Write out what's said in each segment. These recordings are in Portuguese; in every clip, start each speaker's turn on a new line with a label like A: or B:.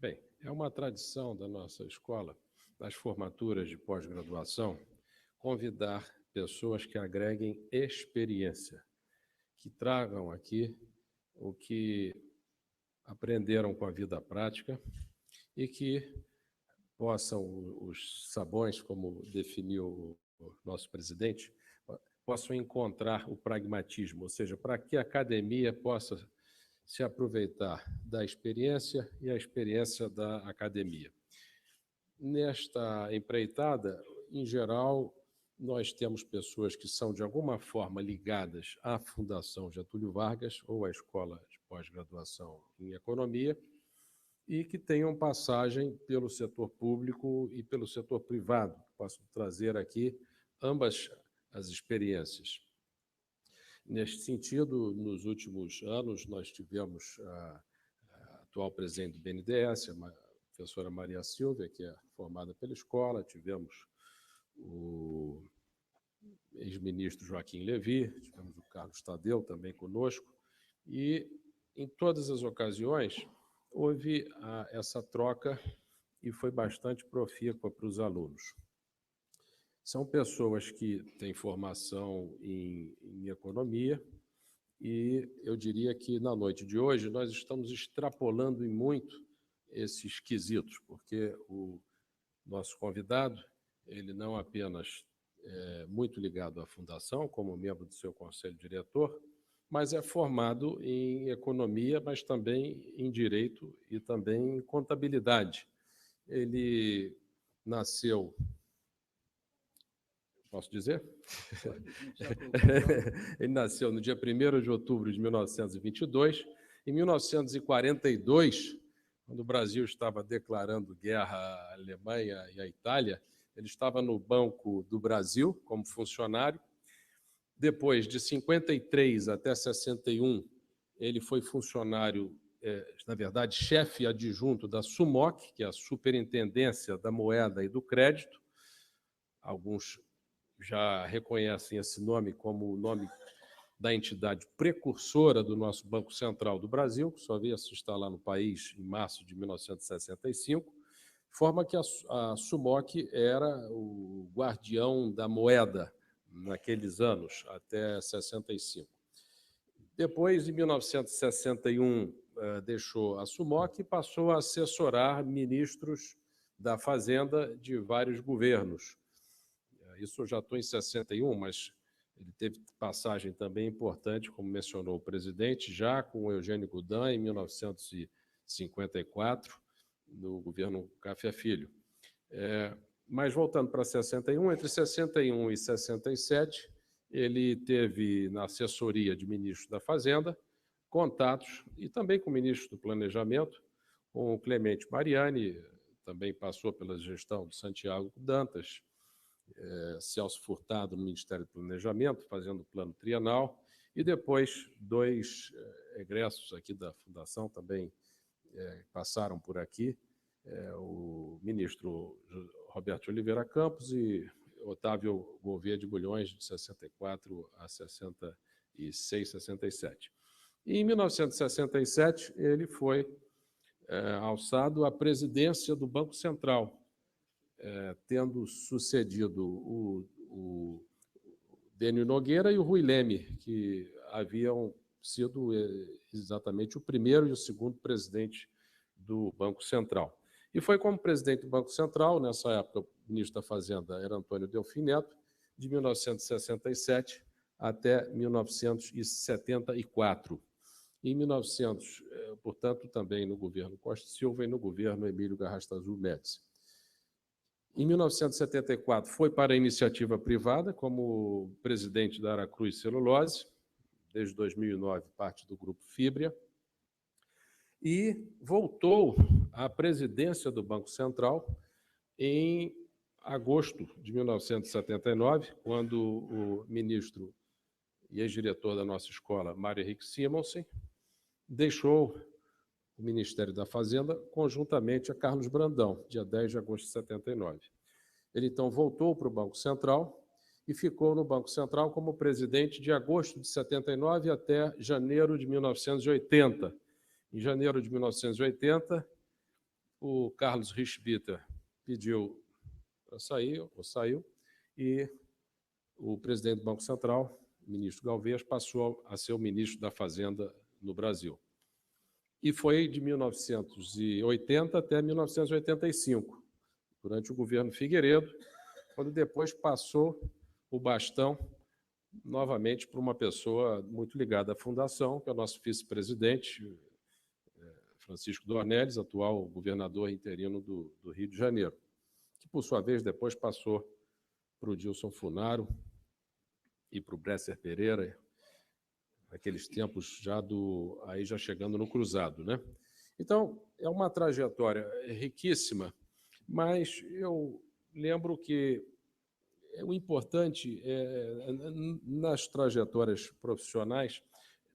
A: Bem, é uma tradição da nossa escola, nas formaturas de pós-graduação, convidar pessoas que agreguem experiência, que tragam aqui o que aprenderam com a vida prática e que possam, os sabões, como definiu o nosso presidente, possam encontrar o pragmatismo, ou seja, para que a academia possa se aproveitar da experiência e a experiência da academia. Nesta empreitada, em geral, nós temos pessoas que são, de alguma forma, ligadas à Fundação Getúlio Vargas ou à Escola de Pós-Graduação em Economia e que tenham passagem pelo setor público e pelo setor privado, que possam trazer aqui ambas as experiências. Neste sentido, nos últimos anos, nós tivemos a atual presidente do BNDES, a professora Maria Silvia, que é formada pela escola, tivemos o ex-ministro Joaquim Levy, tivemos o Carlos Tadeu também conosco, e em todas as ocasiões houve essa troca e foi bastante profícua para os alunos. São pessoas que têm formação em economia e eu diria que na noite de hoje nós estamos extrapolando em muito esses quesitos, porque o nosso convidado, ele não apenas é muito ligado à Fundação, como membro do seu conselho diretor, mas é formado em economia, mas também em direito e também em contabilidade. Ele nasceu... Posso dizer? Ele nasceu no dia 1º de outubro de 1922. Em 1942, quando o Brasil estava declarando guerra à Alemanha e à Itália, ele estava no Banco do Brasil como funcionário. Depois, de 53 até 61, ele foi funcionário, na verdade, chefe adjunto da SUMOC, que é a Superintendência da Moeda e do Crédito. Alguns já reconhecem esse nome como o nome da entidade precursora do nosso Banco Central do Brasil, que só veio se instalar no país em março de 1965, de forma que a SUMOC era o guardião da moeda naqueles anos, até 65. Depois, em 1961, deixou a SUMOC e passou a assessorar ministros da Fazenda de vários governos. Isso eu já estou em 61, mas ele teve passagem também importante, como mencionou o presidente, já com o Eugênio Goudin, em 1954, no governo Café Filho. Mas, voltando para 61, entre 61 e 67, ele teve, na assessoria de ministro da Fazenda, contatos, e também com o ministro do Planejamento, com o Clemente Mariani, também passou pela gestão de Santiago Dantas, Celso Furtado no Ministério do Planejamento, fazendo o plano trienal, e depois 2 egressos aqui da Fundação também passaram por aqui, o ministro Roberto Oliveira Campos e Otávio Gouveia de Bulhões, de 64 a 66, 67. E, em 1967, ele foi alçado à presidência do Banco Central, tendo sucedido o Dênio Nogueira e o Rui Leme, que haviam sido exatamente o primeiro e o segundo presidente do Banco Central. E foi como presidente do Banco Central, nessa época o ministro da Fazenda era Antônio Delfim Neto, de 1967 até 1974. Em 1900, portanto, também no governo Costa e Silva e no governo Emílio Garrastazu Médici. Em 1974, foi para a iniciativa privada como presidente da Aracruz Celulose, desde 2009, parte do Grupo Fibria, e voltou à presidência do Banco Central em agosto de 1979, quando o ministro e ex-diretor da nossa escola, Mário Henrique Simonsen, deixou o Ministério da Fazenda conjuntamente a Carlos Brandão, dia 10 de agosto de 79. Ele, então, voltou para o Banco Central e ficou no Banco Central como presidente de agosto de 79 até janeiro de 1980. Em janeiro de 1980, o Carlos Rischbitter pediu para sair, ou saiu, e o presidente do Banco Central, o ministro Galvez, passou a ser o ministro da Fazenda no Brasil. E foi de 1980 até 1985, durante o governo Figueiredo, quando depois passou o bastão novamente para uma pessoa muito ligada à Fundação, que é o nosso vice-presidente, Francisco Dornelles, atual governador interino do Rio de Janeiro, que, por sua vez, depois passou para o Dilson Funaro e para o Bresser Pereira, naqueles tempos aí já chegando no cruzado, né? Então, é uma trajetória riquíssima, mas eu lembro que o importante nas trajetórias profissionais,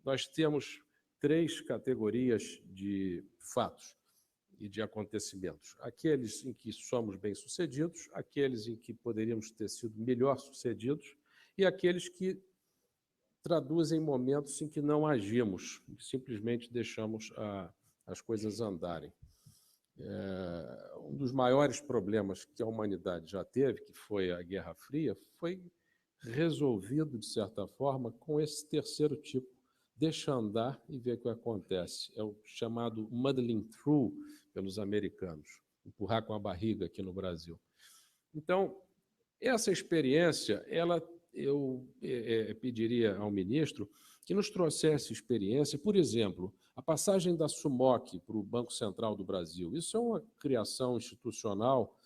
A: nós temos 3 categorias de fatos e de acontecimentos. Aqueles em que somos bem-sucedidos, aqueles em que poderíamos ter sido melhor sucedidos e aqueles que traduzem momentos em que não agimos, simplesmente deixamos as coisas andarem. Um dos maiores problemas que a humanidade já teve, que foi a Guerra Fria, foi resolvido, de certa forma, com esse terceiro tipo: deixa andar e ver o que acontece. É o chamado muddling through pelos americanos, empurrar com a barriga aqui no Brasil. Então, essa experiência, eu pediria ao ministro que nos trouxesse experiência, por exemplo, a passagem da SUMOC para o Banco Central do Brasil. Isso é uma criação institucional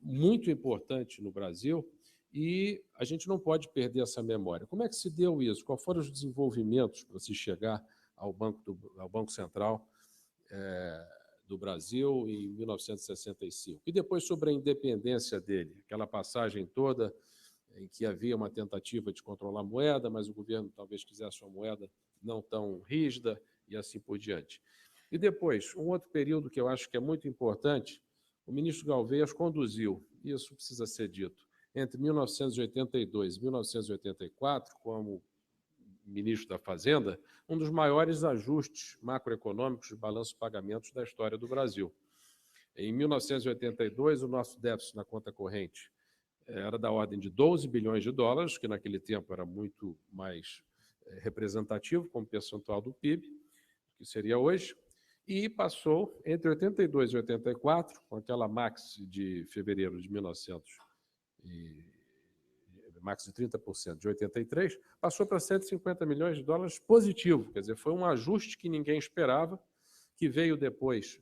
A: muito importante no Brasil e a gente não pode perder essa memória. Como é que se deu isso? Quais foram os desenvolvimentos para se chegar ao Banco Central do Brasil em 1965? E depois sobre a independência dele, aquela passagem toda em que havia uma tentativa de controlar a moeda, mas o governo talvez quisesse uma moeda não tão rígida e assim por diante. E depois, um outro período que eu acho que é muito importante, o ministro Galvez conduziu, isso precisa ser dito, entre 1982 e 1984, como ministro da Fazenda, um dos maiores ajustes macroeconômicos de balanço de pagamentos da história do Brasil. Em 1982, o nosso déficit na conta corrente era da ordem de 12 bilhões de dólares, que naquele tempo era muito mais representativo como percentual do PIB, que seria hoje, e passou entre 82 e 84, com aquela Max de fevereiro de 1900, Max de 30% de 83, passou para 150 milhões de dólares positivo, quer dizer, foi um ajuste que ninguém esperava, que veio depois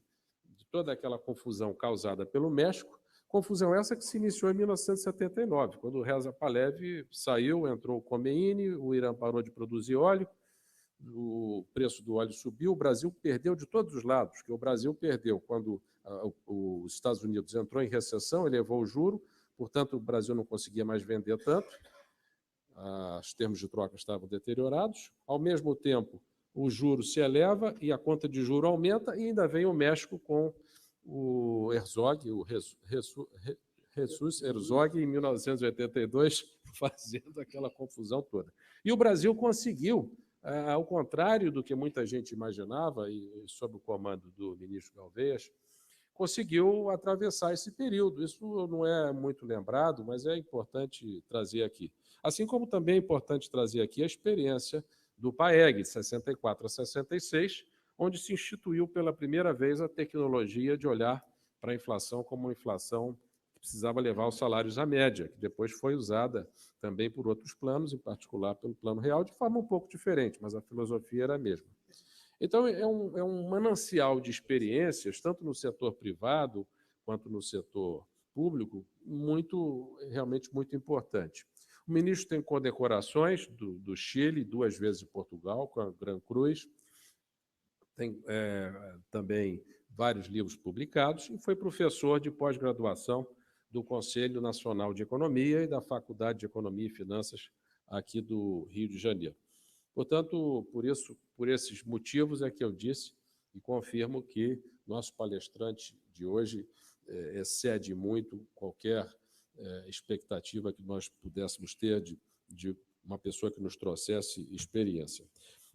A: de toda aquela confusão causada pelo México, confusão essa que se iniciou em 1979, quando o Reza Pahlavi saiu, entrou o Khomeini, o Irã parou de produzir óleo, o preço do óleo subiu, o Brasil perdeu de todos os lados, porque o Brasil perdeu quando os Estados Unidos entrou em recessão, elevou o juro, portanto, o Brasil não conseguia mais vender tanto, os termos de troca estavam deteriorados, ao mesmo tempo o juro se eleva e a conta de juro aumenta, e ainda vem o México com o Herzog, o Jesus Herzog, em 1982, fazendo aquela confusão toda. E o Brasil conseguiu, ao contrário do que muita gente imaginava, e sob o comando do ministro Galvez, conseguiu atravessar esse período. Isso não é muito lembrado, mas é importante trazer aqui. Assim como também é importante trazer aqui a experiência do PAEG, de 64 a 66, onde se instituiu pela primeira vez a tecnologia de olhar para a inflação como uma inflação que precisava levar os salários à média, que depois foi usada também por outros planos, em particular pelo Plano Real, de forma um pouco diferente, mas a filosofia era a mesma. Então, é um manancial de experiências, tanto no setor privado quanto no setor público, realmente muito importante. O ministro tem condecorações do Chile, 2 vezes de Portugal, com a Gran Cruz, tem também vários livros publicados e foi professor de pós-graduação do Conselho Nacional de Economia e da Faculdade de Economia e Finanças aqui do Rio de Janeiro. Portanto, por esses motivos é que eu disse e confirmo que nosso palestrante de hoje excede muito qualquer expectativa que nós pudéssemos ter de uma pessoa que nos trouxesse experiência.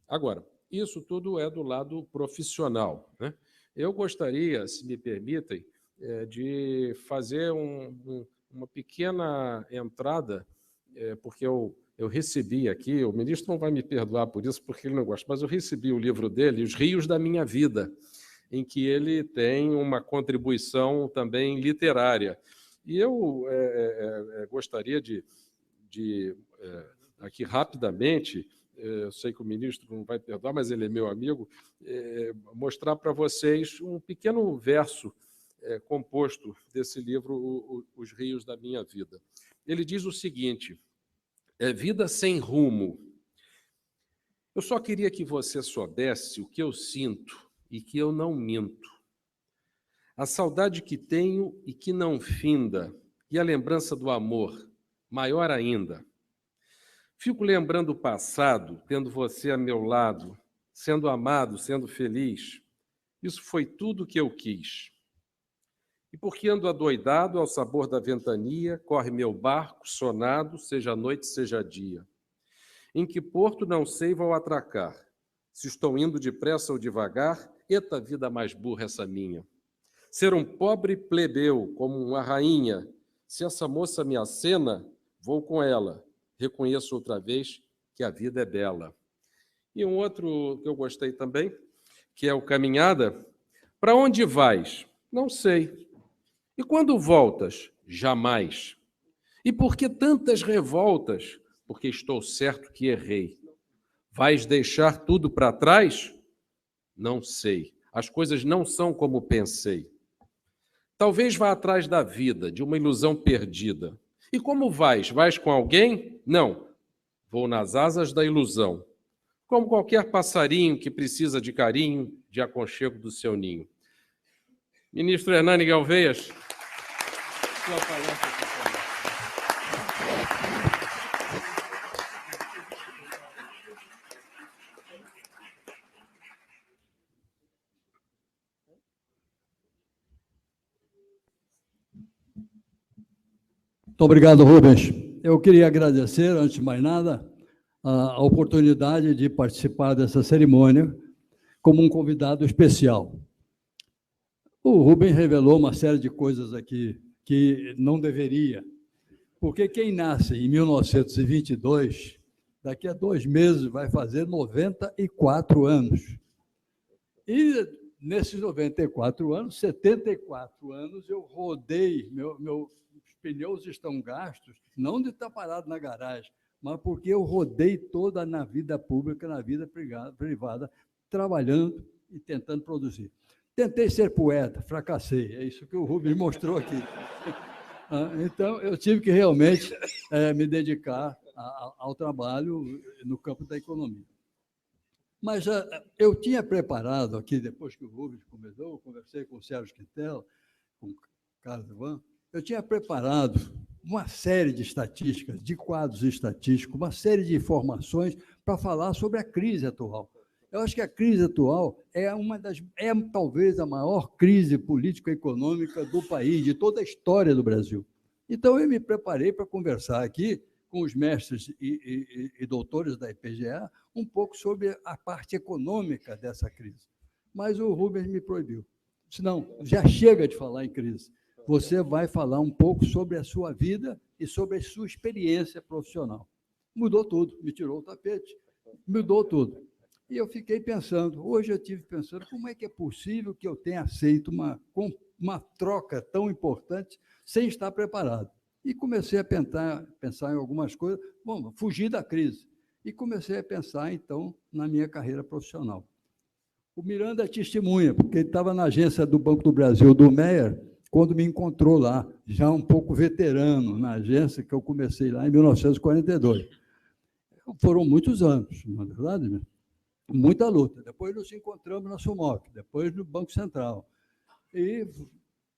A: Agora, isso tudo é do lado profissional, né? Eu gostaria, se me permitem, de fazer uma pequena entrada, porque eu recebi aqui, o ministro não vai me perdoar por isso, porque ele não gosta, mas eu recebi o livro dele, Os Rios da Minha Vida, em que ele tem uma contribuição também literária. E eu gostaria de aqui rapidamente, eu sei que o ministro não vai perdoar, mas ele é meu amigo, mostrar para vocês um pequeno verso composto desse livro, Os Rios da Minha Vida. Ele diz o seguinte: vida sem rumo. Eu só queria que você soubesse o que eu sinto e que eu não minto. A saudade que tenho e que não finda, e a lembrança do amor, maior ainda. Fico lembrando o passado, tendo você a meu lado, sendo amado, sendo feliz. Isso foi tudo o que eu quis. E porque ando adoidado ao sabor da ventania, corre meu barco, sonado, seja noite, seja dia. Em que porto não sei vou atracar. Se estou indo depressa ou devagar, eita vida mais burra essa minha. Ser um pobre plebeu, como uma rainha. Se essa moça me acena, vou com ela. Reconheço outra vez que a vida é bela. E um outro que eu gostei também, que é o Caminhada. Para onde vais? Não sei. E quando voltas? Jamais. E por que tantas revoltas? Porque estou certo que errei. Vais deixar tudo para trás? Não sei. As coisas não são como pensei. Talvez vá atrás da vida, de uma ilusão perdida. E como vais? Vais com alguém? Não. Vou nas asas da ilusão. Como qualquer passarinho que precisa de carinho, de aconchego do seu ninho. Ministro Hernani Galveias, sua palestra, por favor.
B: Muito obrigado, Rubens. Eu queria agradecer, antes de mais nada, a oportunidade de participar dessa cerimônia como um convidado especial. O Rubens revelou uma série de coisas aqui que não deveria, porque quem nasce em 1922, daqui a 2 meses vai fazer 94 anos. E nesses 94 anos, 74 anos, eu rodei, meus pneus estão gastos, não de estar parado na garagem, mas porque eu rodei toda na vida pública, na vida privada, trabalhando e tentando produzir. Tentei ser poeta, fracassei, é isso que o Rubens mostrou aqui. Então, eu tive que realmente me dedicar ao trabalho no campo da economia. Mas eu tinha preparado aqui, depois que o Rubens começou, eu conversei com o Sérgio Quintel, com o Carlos Ivan, eu tinha preparado uma série de estatísticas, de quadros estatísticos, uma série de informações para falar sobre a crise atual. Eu acho que a crise atual é talvez a maior crise político-econômica do país, de toda a história do Brasil. Então, eu me preparei para conversar aqui com os mestres e doutores da IPGA um pouco sobre a parte econômica dessa crise. Mas o Rubens me proibiu. Disse, não, já chega de falar em crise. Você vai falar um pouco sobre a sua vida e sobre a sua experiência profissional. Mudou tudo, me tirou o tapete, mudou tudo. E eu fiquei pensando, hoje eu estive pensando, como é que é possível que eu tenha aceito uma troca tão importante sem estar preparado? E comecei a pensar em algumas coisas, fugir da crise. E comecei a pensar, então, na minha carreira profissional. O Miranda é testemunha, porque ele estava na agência do Banco do Brasil, do Meyer, quando me encontrou lá, já um pouco veterano, na agência que eu comecei lá em 1942. Foram muitos anos, não é verdade? Muita luta. Depois nos encontramos na Sumoc, depois no Banco Central. E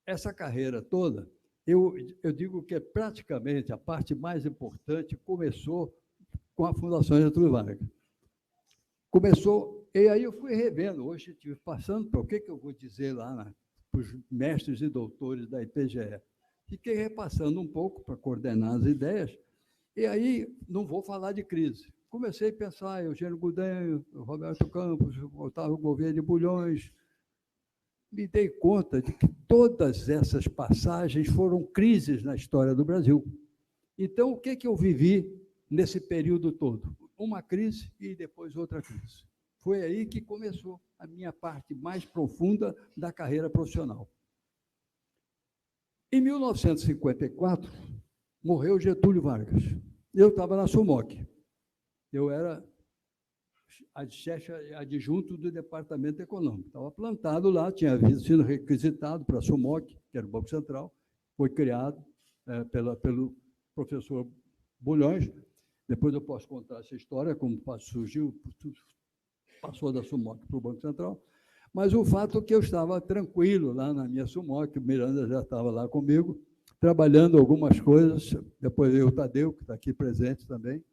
B: essa carreira toda, eu digo que praticamente a parte mais importante começou com a Fundação Getúlio Vargas. Começou, e aí eu fui revendo, hoje estive passando para o que eu vou dizer lá para os mestres e doutores da IPGE. Fiquei repassando um pouco para coordenar as ideias, e aí não vou falar de crise. Comecei a pensar, Eugênio Goudin, Roberto Campos, Otávio Gouveia de Bulhões, me dei conta de que todas essas passagens foram crises na história do Brasil. Então, o que eu vivi nesse período todo? Uma crise e depois outra crise. Foi aí que começou a minha parte mais profunda da carreira profissional. Em 1954, morreu Getúlio Vargas. Eu estava na SUMOC. Eu era chefe adjunto do Departamento Econômico. Estava plantado lá, tinha sido requisitado para a SUMOC, que era o Banco Central, foi criado pelo professor Bulhões. Depois eu posso contar essa história, como surgiu, passou da SUMOC para o Banco Central. Mas o fato é que eu estava tranquilo lá na minha SUMOC, o Miranda já estava lá comigo, trabalhando algumas coisas, depois veio o Tadeu, que está aqui presente também,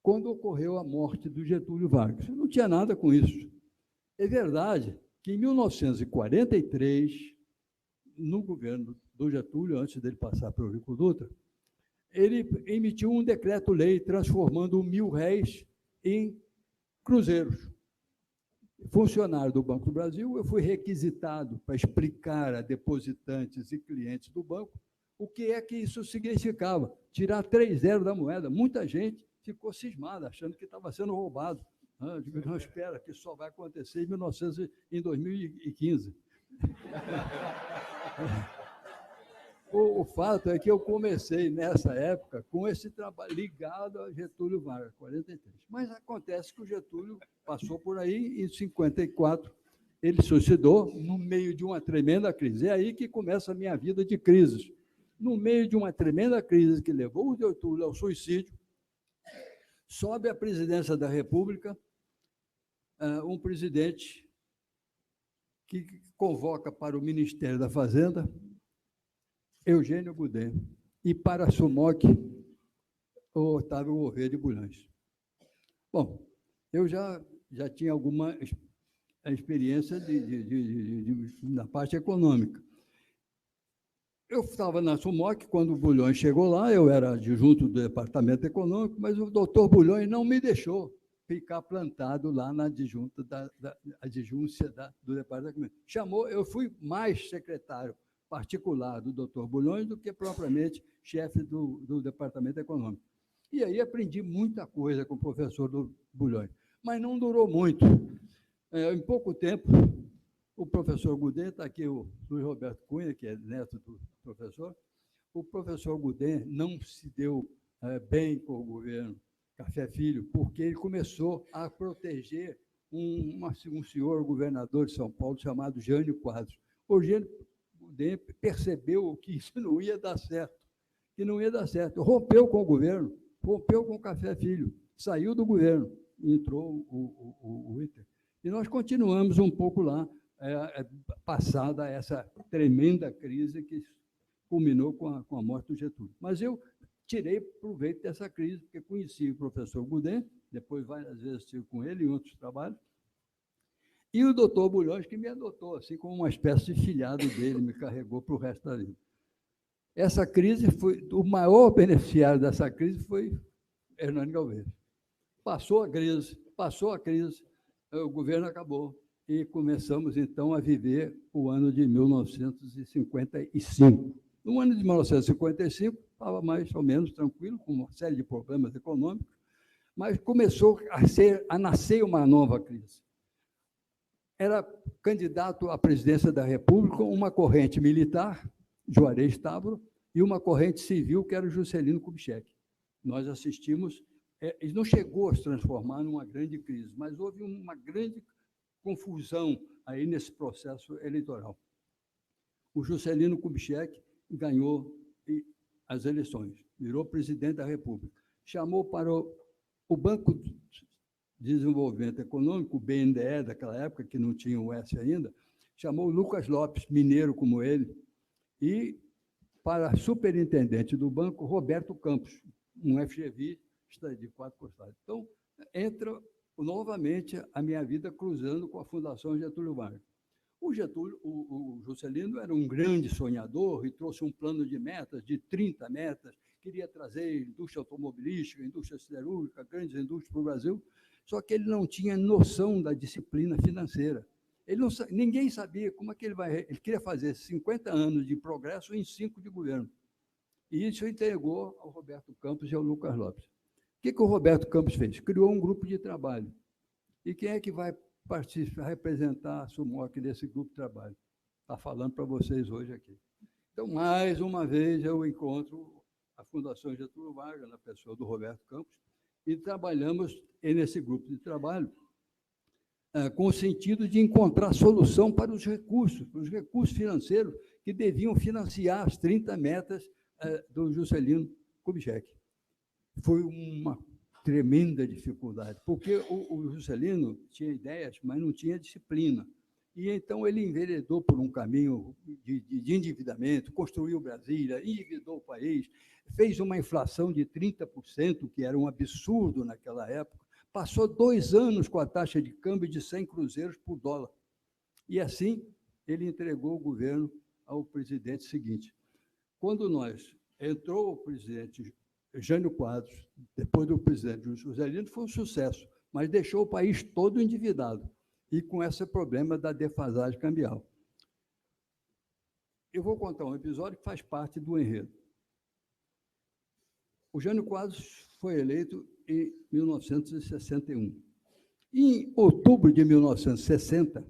B: quando ocorreu a morte do Getúlio Vargas. Eu não tinha nada com isso. É verdade que, em 1943, no governo do Getúlio, antes dele passar para o Eurico Dutra, ele emitiu um decreto-lei transformando R$1.000 em cruzeiros. Funcionário do Banco do Brasil, eu fui requisitado para explicar a depositantes e clientes do banco o que é que isso significava, tirar 3 zeros da moeda. Muita gente ficou cismada, achando que estava sendo roubado. Eu digo, não, espera, que isso só vai acontecer em 2015. O fato é que eu comecei, nessa época, com esse trabalho ligado a Getúlio Vargas, 43. Mas acontece que o Getúlio passou por aí, em 54, ele suicidou no meio de uma tremenda crise. É aí que começa a minha vida de crises. No meio de uma tremenda crise que levou o Getúlio ao suicídio, sobe à presidência da República um presidente que convoca para o Ministério da Fazenda Eugênio Goulden, e para a SUMOC, o Otávio Gouveia de Bulhões. Bom, eu já tinha alguma experiência na parte econômica. Eu estava na SUMOC, quando o Bulhões chegou lá, eu era adjunto do Departamento Econômico, mas o doutor Bulhões não me deixou ficar plantado lá na adjunção do Departamento. Chamou, eu fui mais secretário particular do doutor Bulhões do que propriamente chefe do Departamento Econômico. E aí aprendi muita coisa com o professor Bulhões, mas não durou muito. Em pouco tempo, o professor Goulden, está aqui o Luiz Roberto Cunha, que é neto do professor, o professor Goulden não se deu bem com o governo Café Filho, porque ele começou a proteger um senhor governador de São Paulo chamado Jânio Quadros. O Jânio percebeu que isso não ia dar certo, rompeu com o governo, rompeu com o Café Filho, saiu do governo, entrou o Inter. E nós continuamos um pouco lá, passada essa tremenda crise que culminou com a morte do Getúlio. Mas eu tirei proveito dessa crise, porque conheci o professor Goulden, depois várias vezes estive com ele em outros trabalhos, e o doutor Bulhões, que me adotou, assim como uma espécie de filhado dele, me carregou para o resto da vida. Essa crise o maior beneficiário dessa crise foi Hernani Galvez. Passou a crise, o governo acabou, e começamos, então, a viver o ano de 1955. No ano de 1955, estava mais ou menos tranquilo, com uma série de problemas econômicos, mas começou a nascer uma nova crise. Era candidato à presidência da República uma corrente militar, Juarez Távora, e uma corrente civil, que era o Juscelino Kubitschek. Nós assistimos, ele não chegou a se transformar numa grande crise, mas houve uma grande confusão aí nesse processo eleitoral. O Juscelino Kubitschek ganhou as eleições, virou presidente da República. Chamou para o Banco de Desenvolvimento Econômico, o BNDE daquela época, que não tinha o S ainda, chamou o Lucas Lopes, mineiro como ele, e para superintendente do banco, Roberto Campos, um FGV de 4 costados. Então, entra novamente a minha vida cruzando com a Fundação Getúlio Vargas. O Juscelino era um grande sonhador e trouxe um plano de metas, de 30 metas, queria trazer indústria automobilística, indústria siderúrgica, grandes indústrias para o Brasil, só que ele não tinha noção da disciplina financeira. Ninguém sabia como é que ele vai... Ele queria fazer 50 anos de progresso em 5 de governo. E isso entregou ao Roberto Campos e ao Lucas Lopes. O que o Roberto Campos fez? Criou um grupo de trabalho. E quem é que vai participar, representar a SUMOC nesse grupo de trabalho? Está falando para vocês hoje aqui. Então, mais uma vez, eu encontro a Fundação Getúlio Vargas, na pessoa do Roberto Campos, e trabalhamos nesse grupo de trabalho com o sentido de encontrar solução para os recursos financeiros que deviam financiar as 30 metas do Juscelino Kubitschek. Foi uma tremenda dificuldade, porque o Juscelino tinha ideias, mas não tinha disciplina. E então ele enveredou por um caminho de endividamento, construiu Brasília, endividou o país, fez uma inflação de 30%, que era um absurdo naquela época, passou 2 anos com a taxa de câmbio de 100 cruzeiros por dólar. E assim ele entregou o governo ao presidente seguinte. Quando entrou o presidente Jânio Quadros, depois do presidente Juscelino, foi um sucesso, mas deixou o país todo endividado e com esse problema da defasagem cambial. Eu vou contar um episódio que faz parte do enredo. O Jânio Quadros foi eleito em 1961. Em outubro de 1960,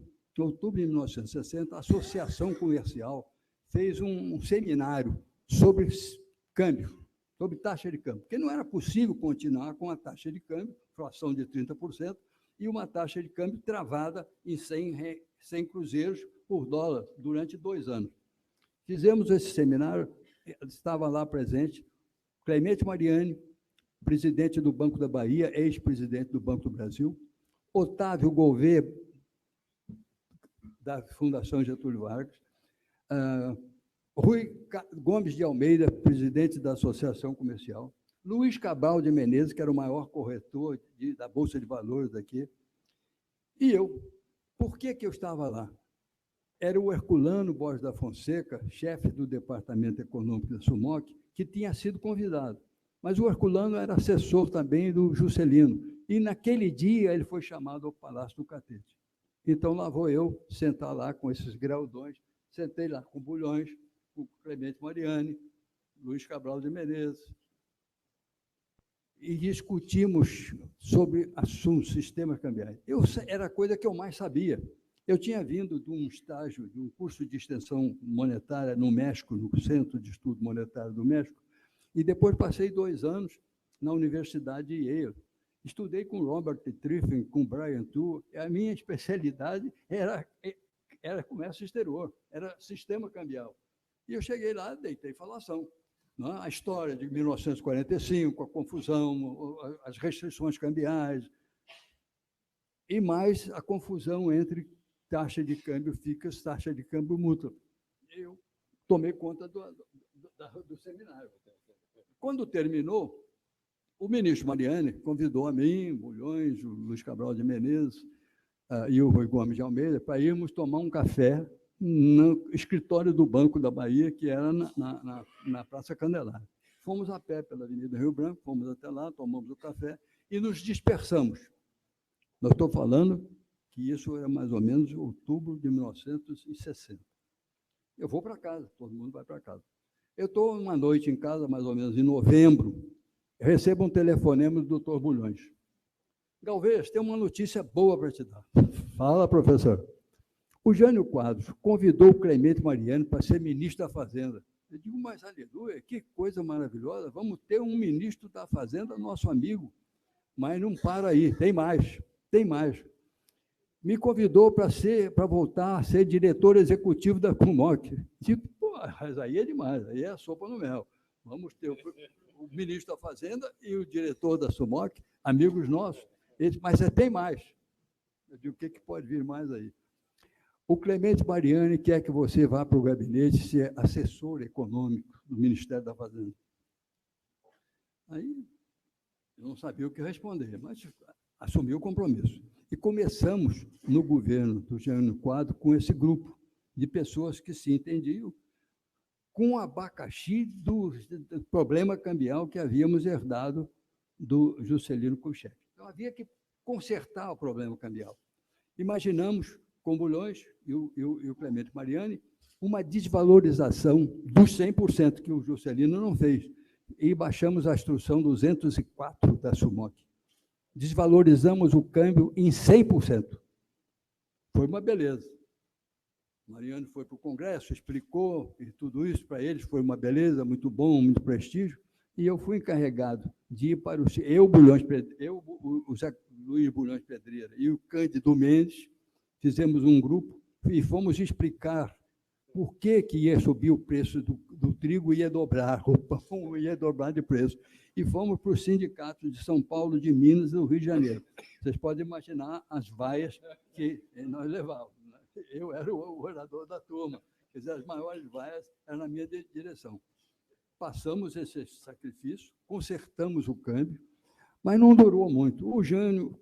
B: a Associação Comercial fez um seminário sobre câmbio, sobre taxa de câmbio, porque não era possível continuar com a taxa de câmbio, fração de 30%, e uma taxa de câmbio travada em 100 cruzeiros por dólar durante 2 anos. Fizemos esse seminário, estava lá presente Clemente Mariani, presidente do Banco da Bahia, ex-presidente do Banco do Brasil, Otávio Gouveia, da Fundação Getúlio Vargas, Rui Gomes de Almeida, presidente da Associação Comercial, Luiz Cabral de Menezes, que era o maior corretor da Bolsa de Valores daqui, e eu. Por que eu estava lá? Era o Herculano Borges da Fonseca, chefe do Departamento Econômico da SUMOC, que tinha sido convidado. Mas o Herculano era assessor também do Juscelino, e naquele dia ele foi chamado ao Palácio do Catete. Então lá vou eu sentar lá com esses graudões, sentei lá com Bulhões, com Clemente Mariani, Luiz Cabral de Menezes, e discutimos sobre assuntos, sistemas cambiais. Era a coisa que eu mais sabia. Eu tinha vindo de um estágio, de um curso de extensão monetária no México, no Centro de Estudo Monetário do México, e depois passei 2 anos na Universidade de Yale. Estudei com Robert Triffin, com Brian Tu. A minha especialidade era comércio exterior, era sistema cambial. E eu cheguei lá, deitei falação. Não é? A história de 1945, a confusão, as restrições cambiais, e mais a confusão entre taxa de câmbio fixa e taxa de câmbio mútua. Eu tomei conta do seminário. Quando terminou, o ministro Mariani convidou a mim, Bulhões, o Luiz Cabral de Menezes e o Rui Gomes de Almeida para irmos tomar um café no escritório do Banco da Bahia, que era na Praça Candelária. Fomos a pé pela Avenida Rio Branco, fomos até lá, tomamos o café e nos dispersamos. Nós estou falando que isso era mais ou menos outubro de 1960. Eu vou para casa, todo mundo vai para casa. Eu estou uma noite em casa, mais ou menos em novembro, recebo um telefonema do doutor Bulhões. Galvez, tem uma notícia boa para te dar. Fala, professor. O Jânio Quadros convidou o Clemente Mariani para ser ministro da Fazenda. Eu digo, mas aleluia, que coisa maravilhosa, vamos ter um ministro da Fazenda, nosso amigo. Mas não para aí, tem mais. Me convidou para voltar a ser diretor executivo da SUMOC. Digo, pô, mas aí é demais, aí é a sopa no mel. Vamos ter o ministro da Fazenda e o diretor da SUMOC, amigos nossos. Eles, mas tem mais. Eu digo, o que pode vir mais aí? O Clemente Mariani quer que você vá para o gabinete ser assessor econômico do Ministério da Fazenda. Aí, eu não sabia o que responder, mas assumi o compromisso. E começamos, no governo do Jânio Quadros, com esse grupo de pessoas que se entendiam com o abacaxi do problema cambial que havíamos herdado do Juscelino Kubitschek. Então, havia que consertar o problema cambial. Imaginamos com Bulhões e o Clemente Mariani, uma desvalorização dos 100% que o Juscelino não fez. E baixamos a instrução 204 da SUMOC. Desvalorizamos o câmbio em 100%. Foi uma beleza. Mariano foi para o Congresso, explicou, e tudo isso para eles foi uma beleza, muito bom, muito prestígio, e eu fui encarregado de ir para o José Luiz Bulhões Pedreira e o Cândido Mendes, fizemos um grupo e fomos explicar por que ia subir o preço do trigo e ia dobrar, o pão ia dobrar de preço. E fomos para os sindicatos de São Paulo, de Minas e do Rio de Janeiro. Vocês podem imaginar as vaias que nós levávamos. Eu era o orador da turma, quer dizer, as maiores vaias eram na minha direção. Passamos esse sacrifício, consertamos o câmbio, mas não durou muito. O Jânio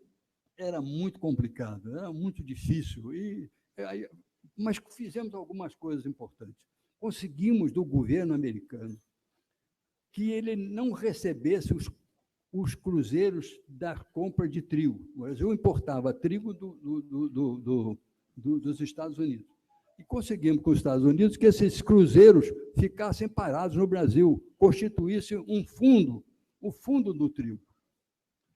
B: era muito complicado, era muito difícil, mas fizemos algumas coisas importantes. Conseguimos do governo americano que ele não recebesse os cruzeiros da compra de trigo. O Brasil importava trigo dos Estados Unidos. E conseguimos com os Estados Unidos que esses cruzeiros ficassem parados no Brasil, constituísse um fundo, o fundo do trigo.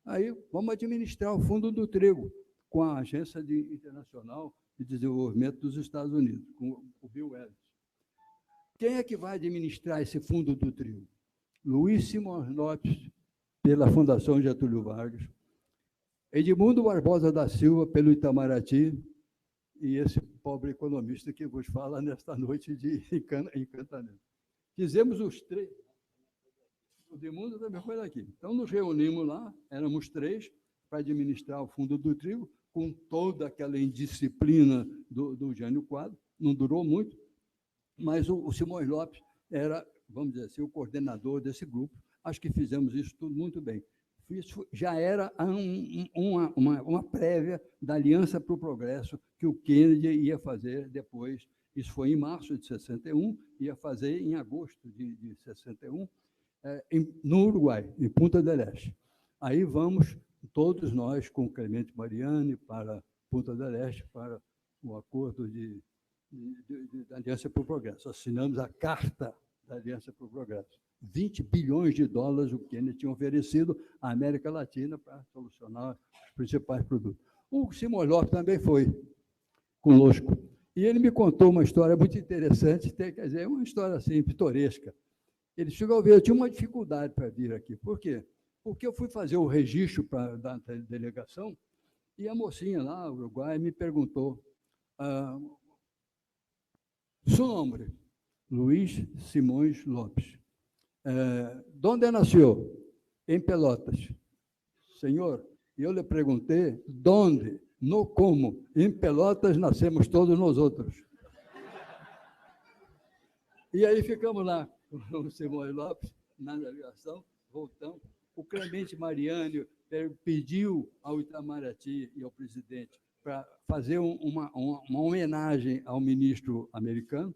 B: Aí vamos administrar o fundo do trigo com a Agência Internacional de Desenvolvimento dos Estados Unidos, com o Bill Ellis. Quem é que vai administrar esse fundo do trigo? Luiz Simões Lopes, pela Fundação Getúlio Vargas, Edmundo Barbosa da Silva, pelo Itamaraty, e esse pobre economista que vos fala nesta noite de encantamento. Fizemos os três. O Edmundo também foi daqui. Então, nos reunimos lá, éramos três, para administrar o fundo do trigo, com toda aquela indisciplina do Jânio Quadros. Não durou muito, mas o Simões Lopes era, vamos dizer assim, o coordenador desse grupo. Acho que fizemos isso tudo muito bem. Isso já era uma prévia da Aliança para o Progresso que o Kennedy ia fazer depois. Isso foi em março de 61, ia fazer em agosto de 61, no Uruguai, em Punta del Este. Aí vamos, todos nós, com Clemente Mariani, para Punta del Este, para o acordo da Aliança para o Progresso. Assinamos a Carta da Aliança para o Progresso. 20 bilhões de dólares o Kennedy tinha oferecido à América Latina para solucionar os principais produtos. O Simões Lopes também foi conosco. E ele me contou uma história muito interessante, quer dizer, uma história assim, pitoresca. Ele chegou a ver, eu tinha uma dificuldade para vir aqui. Por quê? Porque eu fui fazer o registro da delegação e a mocinha lá, Uruguai, me perguntou, seu nome, Luiz Simões Lopes. ¿Dónde nació? En Pelotas. Señor, yo le pregunté, ¿dónde? No como. En Pelotas nascemos todos nosotros. E aí ficamos lá, com o Simões Lopes, na navegação, voltamos. O Clemente Mariani pediu ao Itamaraty e ao presidente para fazer uma homenagem ao ministro americano,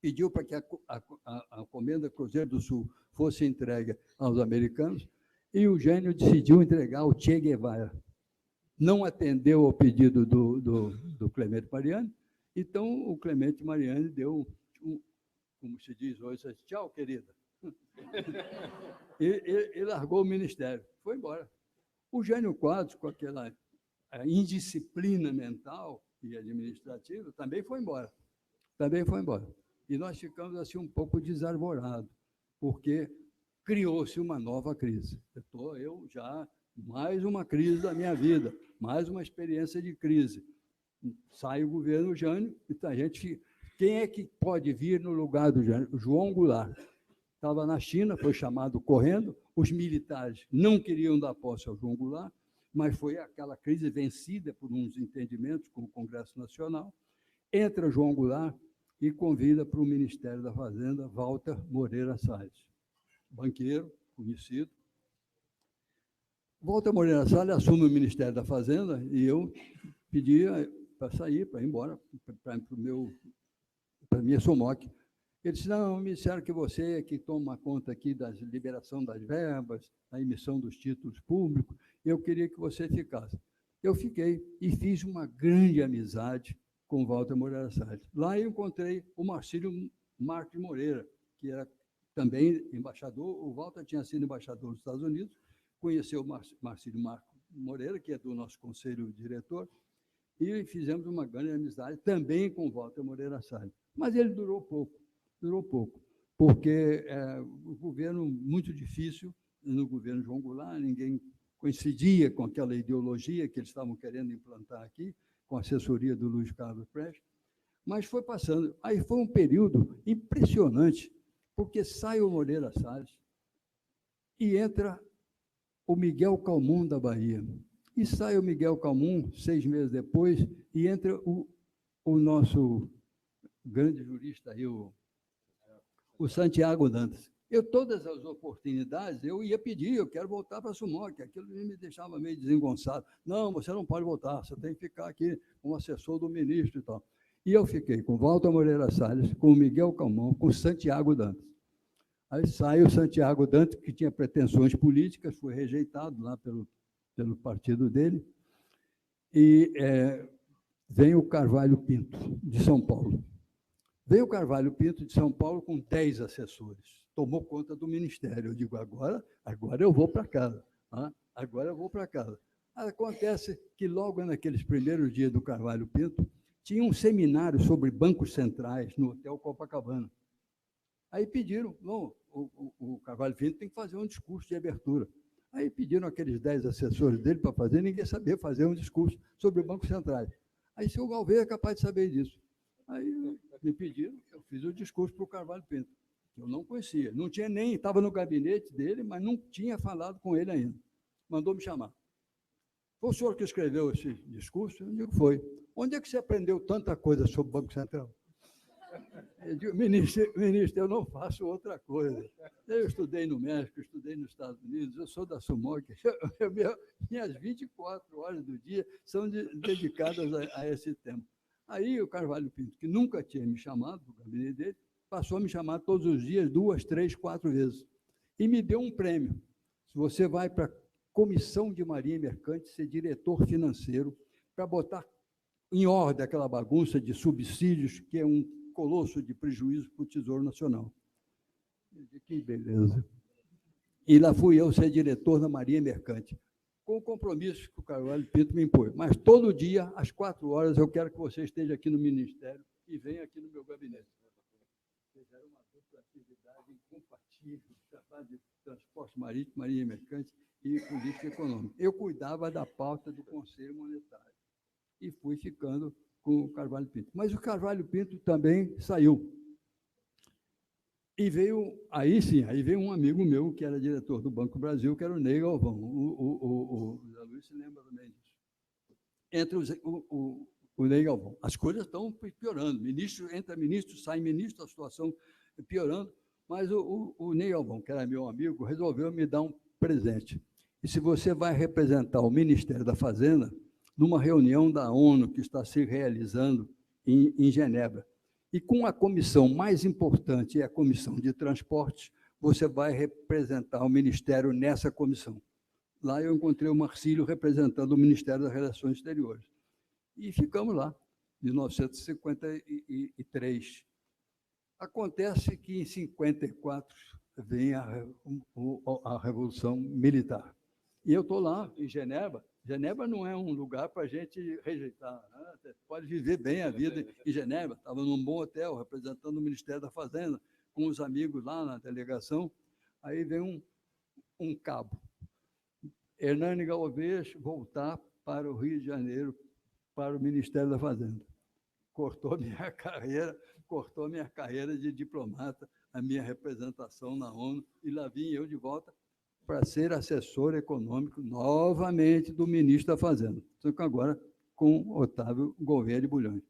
B: pediu para que a Comenda Cruzeiro do Sul fosse entregue aos americanos, e o Jânio decidiu entregar ao Che Guevara. Não atendeu ao pedido do Clemente Mariani, então o Clemente Mariani deu, como se diz hoje, tchau, querida. E largou o ministério, foi embora. O Jânio Quadros, com aquela indisciplina mental e administrativa, também foi embora. Também foi embora. E nós ficamos assim um pouco desarvorados, porque criou-se uma nova crise. Eu já, mais uma crise da minha vida, mais uma experiência de crise. Sai o governo Jânio, então a gente... Quem é que pode vir no lugar do Jânio? João Goulart. Estava na China, foi chamado correndo, os militares não queriam dar posse ao João Goulart, mas foi aquela crise vencida por uns entendimentos com o Congresso Nacional. Entra João Goulart e convida para o Ministério da Fazenda Walter Moreira Salles, banqueiro, conhecido. Walter Moreira Salles assume o Ministério da Fazenda e eu pedia para sair, para ir embora, para a minha SUMOC. Ele disse, não, me disseram que você é que toma conta aqui da liberação das verbas, da emissão dos títulos públicos, eu queria que você ficasse. Eu fiquei e fiz uma grande amizade com Walter Moreira Salles. Lá eu encontrei o Marcílio Marques Moreira, que era também embaixador. O Walter tinha sido embaixador dos Estados Unidos, conheceu o Marcílio Marques Moreira, que é do nosso conselho diretor, e fizemos uma grande amizade também com Walter Moreira Salles. Mas ele durou pouco, porque o governo muito difícil, no governo João Goulart, ninguém coincidia com aquela ideologia que eles estavam querendo implantar aqui, com a assessoria do Luiz Carlos Prestes, mas foi passando. Aí foi um período impressionante, porque sai o Moreira Salles e entra o Miguel Calmon da Bahia. E sai o Miguel Calmon, 6 meses depois, e entra o nosso grande jurista aí, o Santiago Dantas. Todas as oportunidades, eu ia pedir, eu quero voltar para a Sumoc, aquilo me deixava meio desengonçado. Não, você não pode voltar, você tem que ficar aqui como assessor do ministro e tal. E eu fiquei com Walter Moreira Salles, com o Miguel Calmon, com o Santiago Dantas. Aí sai o Santiago Dantas, que tinha pretensões políticas, foi rejeitado lá pelo partido dele, e vem o Carvalho Pinto, de São Paulo. Veio o Carvalho Pinto, de São Paulo, com 10 assessores. Tomou conta do ministério. Eu digo, agora eu vou para casa. Agora eu vou para casa. Acontece que logo naqueles primeiros dias do Carvalho Pinto, tinha um seminário sobre bancos centrais no Hotel Copacabana. Aí pediram, não, o Carvalho Pinto tem que fazer um discurso de abertura. Aí pediram aqueles 10 assessores dele para fazer, ninguém sabia fazer um discurso sobre bancos centrais. Aí o seu Galvez é capaz de saber disso. Aí me pediram, eu fiz o discurso para o Carvalho Pinto, que eu não conhecia, não tinha nem, estava no gabinete dele, mas não tinha falado com ele ainda. Mandou me chamar. Foi o senhor que escreveu esse discurso? Eu digo, foi. Onde é que você aprendeu tanta coisa sobre o Banco Central? Eu digo, ministro, eu não faço outra coisa. Eu estudei no México, estudei nos Estados Unidos, eu sou da Sumoc. Minhas 24 horas do dia são dedicadas a esse tema. Aí o Carvalho Pinto, que nunca tinha me chamado para o gabinete dele, passou a me chamar todos os dias, 2, 3, 4 vezes. E me deu um prêmio. Se você vai para a Comissão de Marinha Mercante, ser diretor financeiro, para botar em ordem aquela bagunça de subsídios, que é um colosso de prejuízo para o Tesouro Nacional. Que beleza. E lá fui eu ser diretor da Marinha Mercante, com o compromisso que o Carvalho Pinto me impôs. Mas todo dia, às 4 horas, eu quero que você esteja aqui no Ministério e venha aqui no meu gabinete. Fizeram uma dupla atividade incompatível, trabalho de transporte marítimo, marinha mercante e política econômica. Eu cuidava da pauta do Conselho Monetário e fui ficando com o Carvalho Pinto. Mas o Carvalho Pinto também saiu. E veio, aí sim, aí veio um amigo meu, que era diretor do Banco Brasil, que era o Ney Galvão. O José Luiz se lembra também disso. Entra o Ney Galvão. As coisas estão piorando. Entra ministro, sai ministro, a situação piorando. Mas o Ney Galvão, que era meu amigo, resolveu me dar um presente. E se você vai representar o Ministério da Fazenda numa reunião da ONU que está se realizando em Genebra, e com a comissão mais importante, é a comissão de transportes, você vai representar o Ministério nessa comissão. Lá eu encontrei o Marcílio representando o Ministério das Relações Exteriores. E ficamos lá, de 1953. Acontece que, em 54, vem a Revolução Militar. E eu estou lá, em Genebra. Genebra não é um lugar para a gente rejeitar, né? Você pode viver bem a vida em Genebra. Estava num bom hotel, representando o Ministério da Fazenda, com os amigos lá na delegação. Aí vem um cabo. Hernani Galvez voltar para o Rio de Janeiro, para o Ministério da Fazenda. Cortou minha carreira de diplomata, a minha representação na ONU, e lá vim eu de volta para ser assessor econômico novamente do ministro da Fazenda, só que agora com Otávio Gouveia de Bulhões.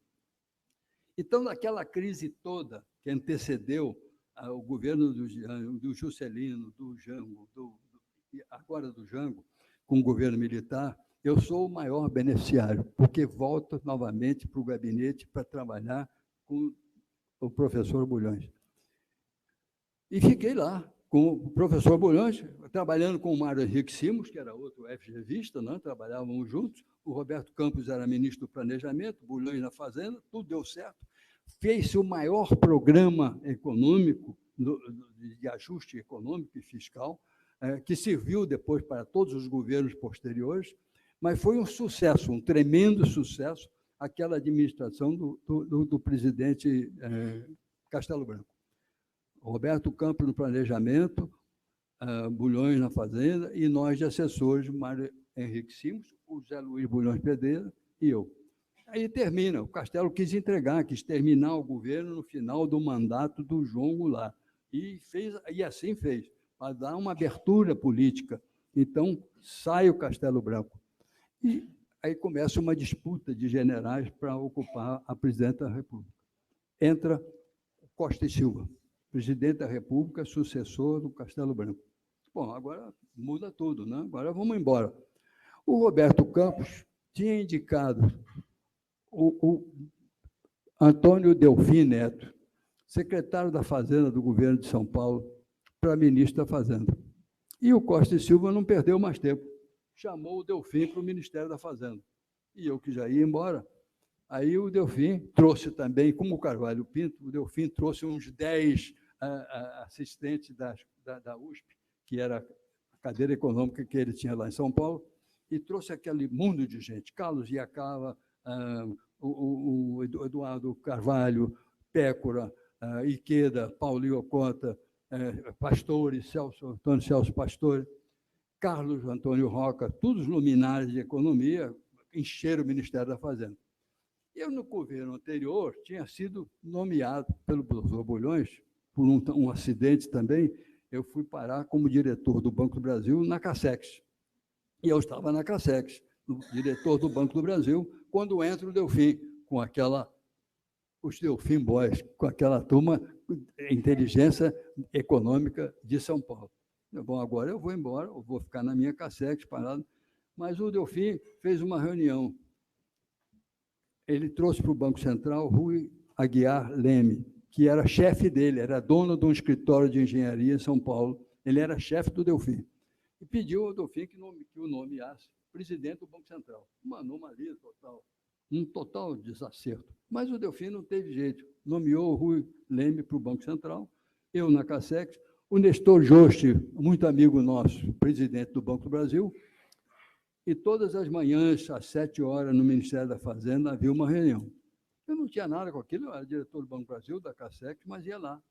B: Então, naquela crise toda que antecedeu o governo do Juscelino, do Jango, agora do Jango, com o governo militar, eu sou o maior beneficiário, porque volto novamente para o gabinete para trabalhar com o professor Bulhões. E fiquei lá, com o professor Bulhões, trabalhando com o Mário Henrique Simos, que era outro FGVista, né? Trabalhávamos juntos, o Roberto Campos era ministro do Planejamento, Bulhões na Fazenda, tudo deu certo. Fez-se o maior programa econômico, de ajuste econômico e fiscal, que serviu depois para todos os governos posteriores, mas foi um sucesso, um tremendo sucesso, aquela administração do presidente Castelo Branco. Roberto Campos no planejamento, Bulhões na Fazenda, e nós de assessores, Mário Henrique Simos, o Zé Luiz Bulhões Pedreira e eu. Aí termina, o Castelo quis terminar o governo no final do mandato do João Goulart, e assim fez, para dar uma abertura política. Então, sai o Castelo Branco. E aí começa uma disputa de generais para ocupar a presidência da República. Entra Costa e Silva, presidente da República, sucessor do Castelo Branco. Bom, agora muda tudo, né? Agora vamos embora. O Roberto Campos tinha indicado o Antônio Delfim Neto, secretário da Fazenda do governo de São Paulo, para ministro da Fazenda. E o Costa e Silva não perdeu mais tempo. Chamou o Delfim para o Ministério da Fazenda. E eu, que já ia embora, aí o Delfim trouxe também, como o Carvalho Pinto, o Delfim trouxe uns 10 assistentes da USP, que era a cadeira econômica que ele tinha lá em São Paulo, e trouxe aquele mundo de gente, Carlos Iacava, o Eduardo Carvalho, Pécora, Iqueda, Paulinho Ocota, Pastore, Antônio Celso Pastore, Carlos Antônio Roca, todos luminares de economia, encheram o Ministério da Fazenda. Eu, no governo anterior, tinha sido nomeado pelo professor Bulhões, por um acidente também, eu fui parar como diretor do Banco do Brasil na Cassex. E eu estava na Cassex, diretor do Banco do Brasil, quando entra o Delfim, com os Delfim Boys, com aquela turma inteligência econômica de São Paulo. Bom, agora eu vou embora, eu vou ficar na minha Cassex parado, mas o Delfim fez uma reunião. Ele trouxe para o Banco Central Rui Aguiar Leme, que era chefe dele, era dono de um escritório de engenharia em São Paulo, ele era chefe do Delfim, e pediu ao Delfim que o nomeasse presidente do Banco Central. Uma anomalia total, um total desacerto. Mas o Delfim não teve jeito, nomeou o Rui Leme para o Banco Central, eu na Cassex, o Nestor Joste, muito amigo nosso, presidente do Banco do Brasil, e todas as manhãs, às 7 horas, no Ministério da Fazenda, havia uma reunião. Eu não tinha nada com aquilo, eu era diretor do Banco do Brasil, da Cassex, mas ia lá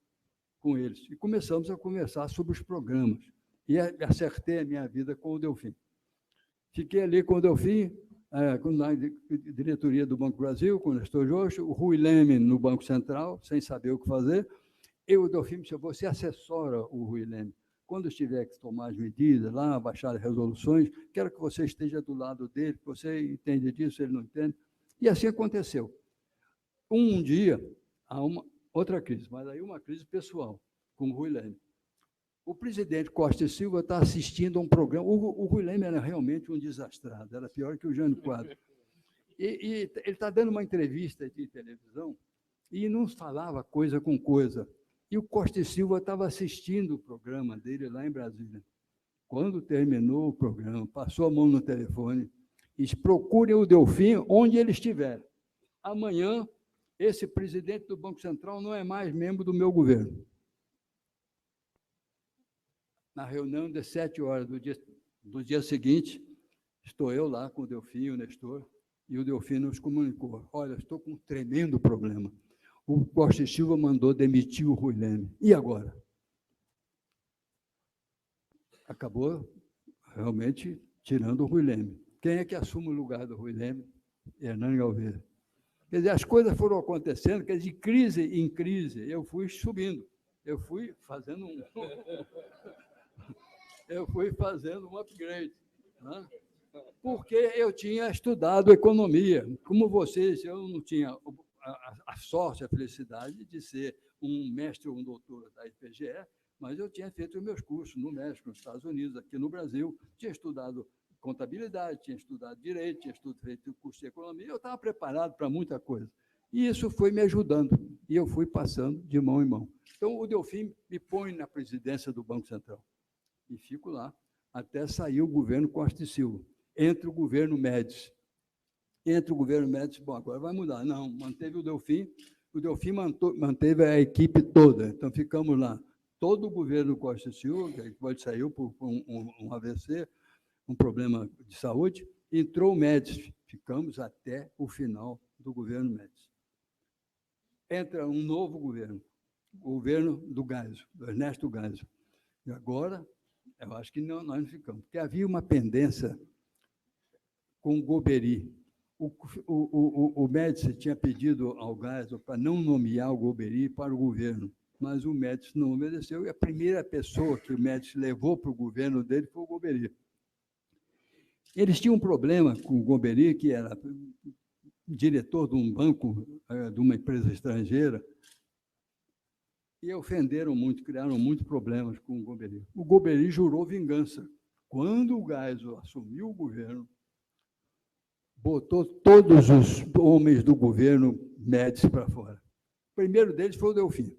B: com eles. E começamos a conversar sobre os programas. E acertei a minha vida com o Delfim. Fiquei ali com o Delfim, na diretoria do Banco do Brasil, com o Nestor Joste, o Rui Leme no Banco Central, sem saber o que fazer. Eu, o Delfim, me disse, você assessora o Rui Leme. Quando estiver que tomar as medidas lá, baixar as resoluções, quero que você esteja do lado dele, que você entende disso, ele não entende. E assim aconteceu. Um dia, há outra crise, mas aí uma crise pessoal, com o Rui Leme. O presidente Costa e Silva está assistindo a um programa. O Rui Leme era realmente um desastrado, era pior que o Jânio Quadros. E ele está dando uma entrevista de televisão e não falava coisa com coisa. E o Costa e Silva estava assistindo o programa dele lá em Brasília. Quando terminou o programa, passou a mão no telefone e disse, procurem o Delfim onde ele estiver. Amanhã, esse presidente do Banco Central não é mais membro do meu governo. Na reunião das 7 horas do dia seguinte, estou eu lá com o Delfim e o Nestor, e o Delfim nos comunicou, olha, estou com um tremendo problema. O Costa e Silva mandou demitir o Rui Leme. E agora? Acabou realmente tirando o Rui Leme. Quem é que assume o lugar do Rui Leme? Hernani Galveira. Quer dizer, as coisas foram acontecendo, quer dizer, de crise em crise, eu fui subindo, eu fui fazendo um upgrade, né? Porque eu tinha estudado economia. Como vocês, eu não tinha a sorte, a felicidade de ser um mestre ou um doutor da IPGE, mas eu tinha feito os meus cursos no México, nos Estados Unidos, aqui no Brasil, tinha estudado contabilidade, tinha estudado direito, tinha feito curso de economia, eu estava preparado para muita coisa. E isso foi me ajudando. e eu fui passando de mão em mão. Então, o Delfim me põe na presidência do Banco Central e fico lá até sair o governo Costa e Silva. Entre o governo Médici. Bom, agora vai mudar. Não, manteve o Delfim manteve a equipe toda. Então, ficamos lá. Todo o governo Costa e Silva, que pode saiu por um AVC, um problema de saúde, entrou o Médici. Ficamos até o final do governo Médici. Entra um novo governo, o governo do Geisel, do Ernesto Geisel. E agora, eu acho que nós não ficamos, porque havia uma pendência com o Golbery. O Médici tinha pedido ao Geisel para não nomear o Golbery para o governo, mas o Médici não obedeceu, e a primeira pessoa que o Médici levou para o governo dele foi o Golbery. Eles tinham um problema com o Golbery, que era diretor de um banco, de uma empresa estrangeira, e ofenderam muito, criaram muitos problemas com o Golbery. O Golbery jurou vingança. Quando o Geisel assumiu o governo, botou todos os homens do governo Médici para fora. O primeiro deles foi o Delfim,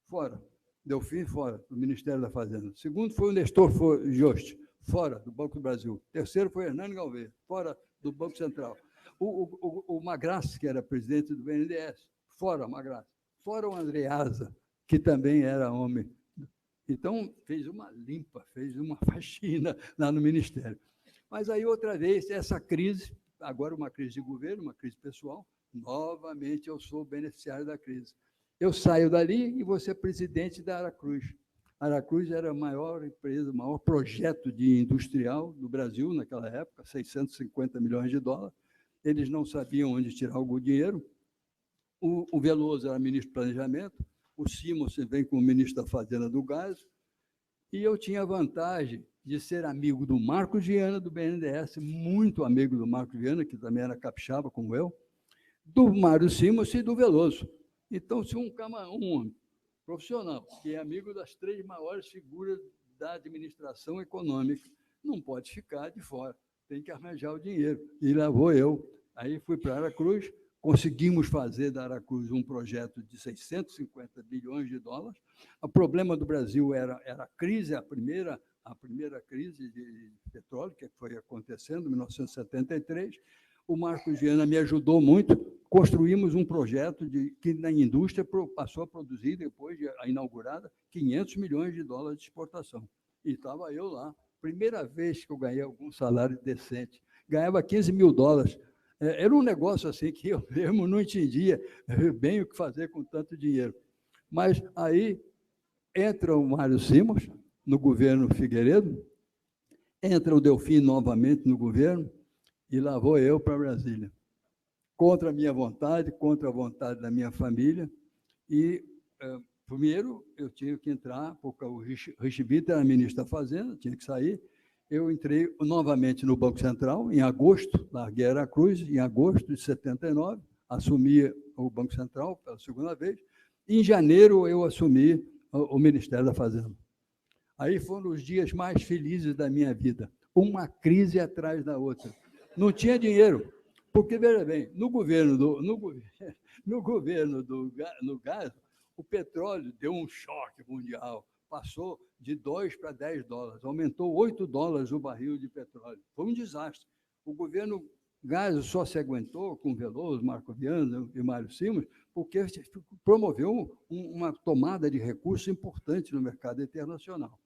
B: fora. Delfim, fora, do Ministério da Fazenda. O segundo foi o Nestor Jost, fora, do Banco do Brasil. O terceiro foi Hernando Galvez, fora do Banco Central. O Magrassi, que era presidente do BNDES, fora Magrassi. Fora o Andreasa, que também era homem. Então, fez uma limpa, fez uma faxina lá no Ministério. Mas aí, outra vez, essa crise, agora uma crise de governo, uma crise pessoal, novamente eu sou beneficiário da crise. Eu saio dali e vou ser presidente da Aracruz. A Aracruz era a maior empresa, o maior projeto de industrial do Brasil naquela época, 650 milhões de dólares. Eles não sabiam onde tirar o dinheiro. O Veloso era ministro do Planejamento, o Simons vem como ministro da Fazenda do Gás, e eu tinha a vantagem de ser amigo do Marcos Viana, do BNDES, muito amigo do Marcos Viana, que também era capixaba, como eu, do Mário Simons e do Veloso. Então, se um profissional, que é amigo das 3 maiores figuras da administração econômica, não pode ficar de fora, tem que arranjar o dinheiro. E lá vou eu. Aí fui para Aracruz, conseguimos fazer da Aracruz um projeto de 650 bilhões de dólares. O problema do Brasil era a crise, a primeira crise de petróleo, que foi acontecendo em 1973. O Marcos Viana me ajudou muito, construímos um projeto que na indústria passou a produzir, depois de inaugurada, 500 milhões de dólares de exportação. E estava eu lá, primeira vez que eu ganhei algum salário decente. Ganhava 15 mil dólares. Era um negócio assim que eu mesmo não entendia bem o que fazer com tanto dinheiro. Mas aí entra o Mário Simons no governo Figueiredo, entra o Delfim novamente no governo, e lá vou eu para Brasília, contra a minha vontade, contra a vontade da minha família. E, primeiro, eu tinha que entrar, porque o Richibita era ministro da Fazenda, tinha que sair. Eu entrei novamente no Banco Central, em agosto, larguei Aracruz, em agosto de 79, assumi o Banco Central pela segunda vez. Em janeiro, eu assumi o Ministério da Fazenda. Aí foram os dias mais felizes da minha vida, uma crise atrás da outra. Não tinha dinheiro, porque, veja bem, no governo do gás, o petróleo deu um choque mundial, passou de 2 para 10 dólares, aumentou 8 dólares o barril de petróleo. Foi um desastre. O governo Geisel só se aguentou com Veloso, Marco Viana e Mário Simons, porque promoveu uma tomada de recursos importante no mercado internacional.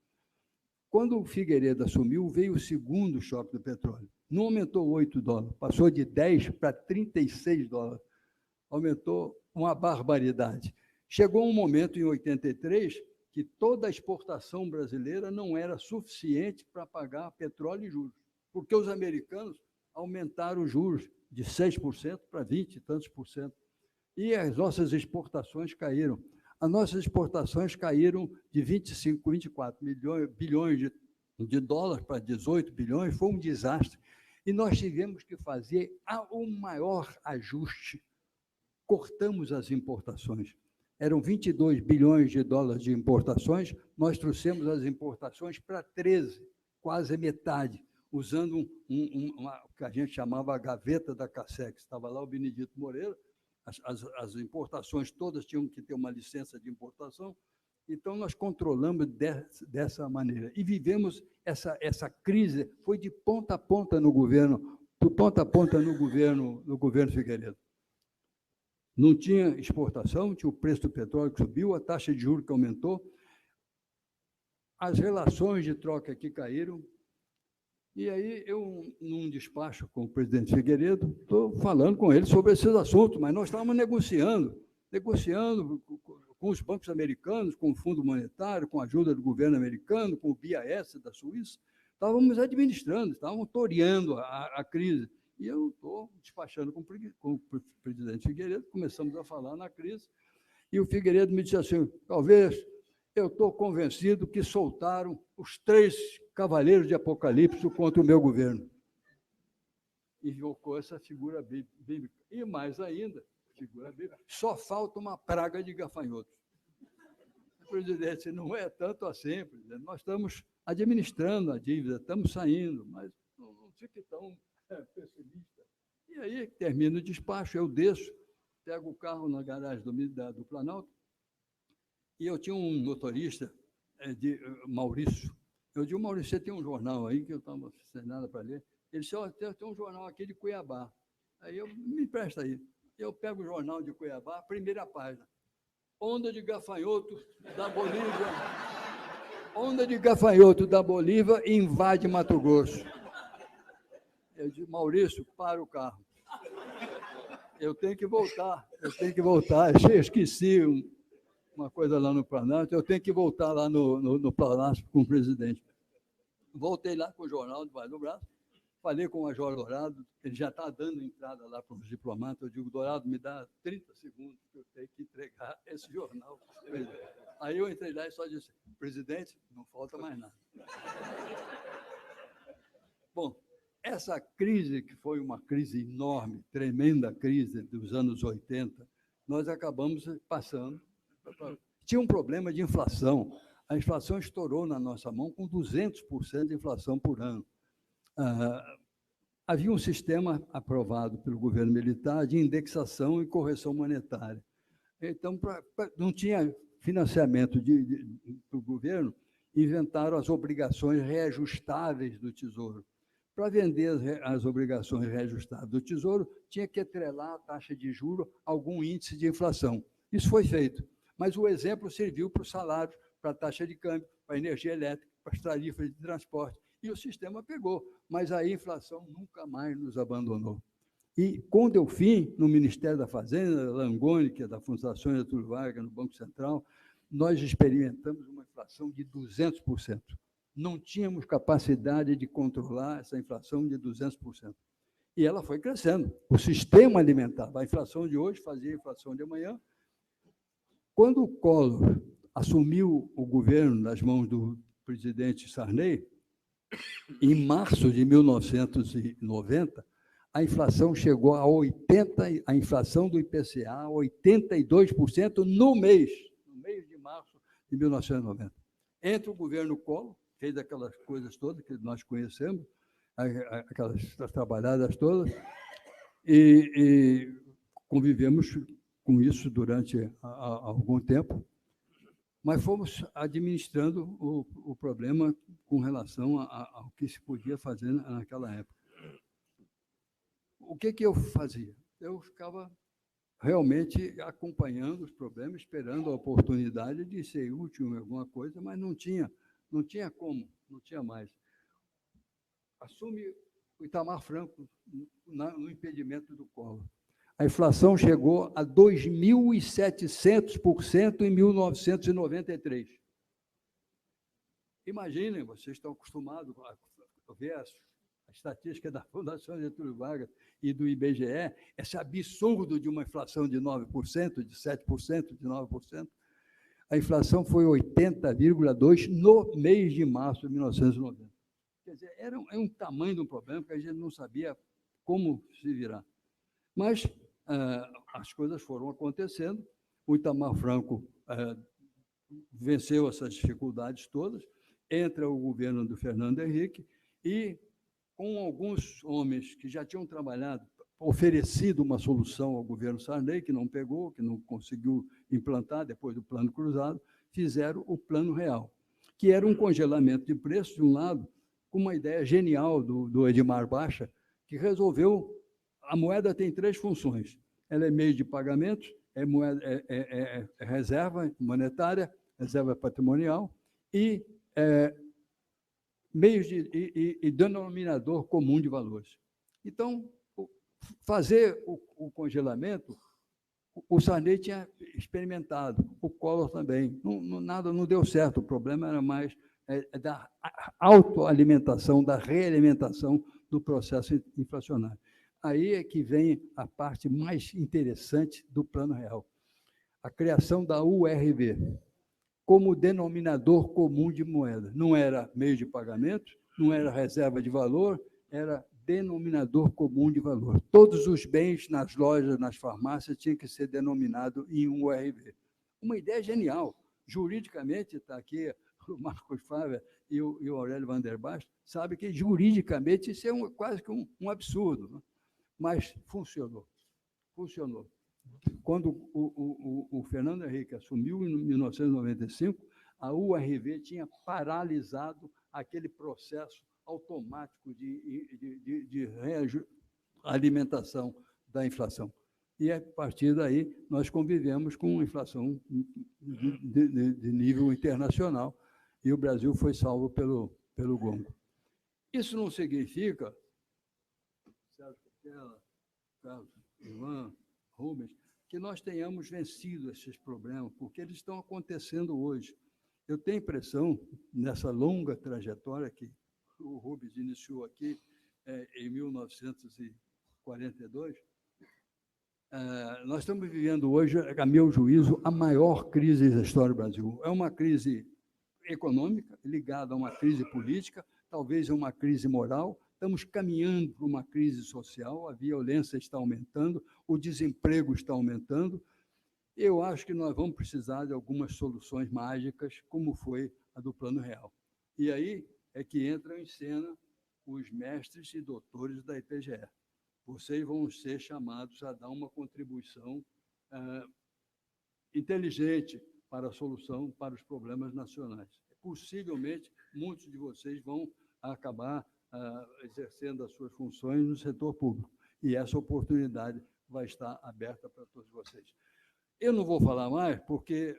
B: Quando o Figueiredo assumiu, veio o segundo choque do petróleo. Não aumentou 8 dólares, passou de 10 para 36 dólares. Aumentou uma barbaridade. Chegou um momento, em 83, que toda a exportação brasileira não era suficiente para pagar petróleo e juros, porque os americanos aumentaram os juros de 6% para 20 e tantos por cento. E as nossas exportações caíram. As nossas exportações caíram de 25, 24 bilhões de dólares para 18 bilhões, foi um desastre. E nós tivemos que fazer o maior ajuste. Cortamos as importações. Eram 22 bilhões de dólares de importações, nós trouxemos as importações para 13, quase metade, usando uma que a gente chamava a gaveta da Cassex. Estava lá o Benedito Moreira, as importações todas tinham que ter uma licença de importação. Então, nós controlamos dessa maneira. E vivemos essa crise, foi de ponta a ponta no governo, de ponta a ponta no governo Figueiredo. Não tinha exportação, tinha o preço do petróleo que subiu, a taxa de juros que aumentou, as relações de troca que caíram. E aí, eu, num despacho com o presidente Figueiredo, estou falando com ele sobre esses assuntos, mas nós estávamos negociando com os bancos americanos, com o Fundo Monetário, com a ajuda do governo americano, com o BIS da Suíça, estávamos administrando, estávamos toreando a crise. E eu estou despachando com o presidente Figueiredo, começamos a falar na crise, e o Figueiredo me disse assim, talvez eu estou convencido que soltaram os 3 cavaleiros de Apocalipse contra o meu governo. Invocou essa figura bíblica. E mais ainda, figura bíblica, só falta uma praga de gafanhotos. Presidente, não é tanto assim, presidente. Nós estamos administrando a dívida, estamos saindo, mas não fique tão pessimista. E aí, termina o despacho, eu desço, pego o carro na garagem do Planalto, e eu tinha um motorista, Maurício. Eu digo, Maurício, você tem um jornal aí, que eu estava sem nada para ler. Ele disse, tem um jornal aqui de Cuiabá. Aí eu, me empresta aí. Eu pego o jornal de Cuiabá, primeira página. Onda de gafanhoto da Bolívia. Onda de gafanhoto da Bolívia invade Mato Grosso. Eu digo, Maurício, para o carro. Eu tenho que voltar. Eu esqueci uma coisa lá no Planalto, eu tenho que voltar lá no Planalto com o presidente. Voltei lá com o jornal debaixo do braço, falei com o Major Dourado, ele já está dando entrada lá para os diplomatas, eu digo, Dourado, me dá 30 segundos que eu tenho que entregar esse jornal. Aí eu entrei lá e só disse, presidente, não falta mais nada. Bom, essa crise, que foi uma crise enorme, tremenda crise dos anos 80, nós acabamos passando. Tinha um problema de inflação. A inflação estourou na nossa mão com 200% de inflação por ano. Havia um sistema aprovado pelo governo militar de indexação e correção monetária. Então, não tinha financiamento do governo, inventaram as obrigações reajustáveis do Tesouro. Para vender as obrigações reajustáveis do Tesouro, tinha que atrelar a taxa de juros a algum índice de inflação. Isso foi feito, mas o exemplo serviu para o salário, para a taxa de câmbio, para a energia elétrica, para as tarifas de transporte, e o sistema pegou, mas a inflação nunca mais nos abandonou. E, com o Delfim, no Ministério da Fazenda, Langoni, que é da Fundação Getúlio Vargas, no Banco Central, nós experimentamos uma inflação de 200%. Não tínhamos capacidade de controlar essa inflação de 200%. E ela foi crescendo. O sistema alimentar, a inflação de hoje fazia a inflação de amanhã. Quando o Collor assumiu o governo nas mãos do presidente Sarney, em março de 1990, a inflação chegou a 80%, a inflação do IPCA, a 82% no mês de março de 1990. Entre o governo Collor, fez aquelas coisas todas que nós conhecemos, aquelas trabalhadas todas, e convivemos com isso durante algum tempo, mas fomos administrando o problema com relação ao que se podia fazer naquela época. O que eu fazia? Eu ficava realmente acompanhando os problemas, esperando a oportunidade de ser útil em alguma coisa, mas não tinha como, não tinha mais. Assume o Itamar Franco no impedimento do Collor. A inflação chegou a 2.700% em 1993. Imaginem, vocês estão acostumados a ver a estatística da Fundação Getúlio Vargas e do IBGE, esse absurdo de uma inflação de 9%, de 7%, de 9%. A inflação foi 80,2% no mês de março de 1990. Quer dizer, era um tamanho de um problema que a gente não sabia como se virar. Mas as coisas foram acontecendo, o Itamar Franco venceu essas dificuldades todas, entra o governo do Fernando Henrique e, com alguns homens que já tinham trabalhado oferecido uma solução ao governo Sarney, que não pegou, que não conseguiu implantar depois do Plano Cruzado, fizeram o Plano Real, que era um congelamento de preços, de um lado, com uma ideia genial do Edmar Baixa, que resolveu. A moeda tem 3 funções. Ela é meio de pagamento, é reserva monetária, reserva patrimonial e meios e denominador comum de valores. Então, fazer o congelamento, o Sarney tinha experimentado, o Collor também. Nada não deu certo, o problema era mais da autoalimentação, da realimentação do processo inflacionário. Aí é que vem a parte mais interessante do Plano Real. A criação da URV, como denominador comum de moeda. Não era meio de pagamento, não era reserva de valor, era denominador comum de valor. Todos os bens nas lojas, nas farmácias, tinham que ser denominados em um URV. Uma ideia genial. Juridicamente, está aqui o Marcos Fávia e o Aurélio van der Bast, sabe que juridicamente isso é quase que um absurdo, né? Mas funcionou. Funcionou. Quando o Fernando Henrique assumiu em 1995, a URV tinha paralisado aquele processo automático de realimentação da inflação. E, a partir daí, nós convivemos com inflação de nível internacional, e o Brasil foi salvo pelo gongo. Isso não significa, Sérgio Cortella, Carlos, Ivan, Rubens, que nós tenhamos vencido esses problemas, porque eles estão acontecendo hoje. Eu tenho a impressão, nessa longa trajetória que o Rubens iniciou aqui em 1942, nós estamos vivendo hoje, a meu juízo, a maior crise da história do Brasil. É uma crise econômica ligada a uma crise política, talvez a uma crise moral. Estamos caminhando para uma crise social, a violência está aumentando, o desemprego está aumentando. Eu acho que nós vamos precisar de algumas soluções mágicas, como foi a do Plano Real. E aí é que entram em cena os mestres e doutores da IPGE. Vocês vão ser chamados a dar uma contribuição inteligente para a solução para os problemas nacionais. Possivelmente, muitos de vocês vão acabar exercendo as suas funções no setor público. E essa oportunidade vai estar aberta para todos vocês. Eu não vou falar mais, porque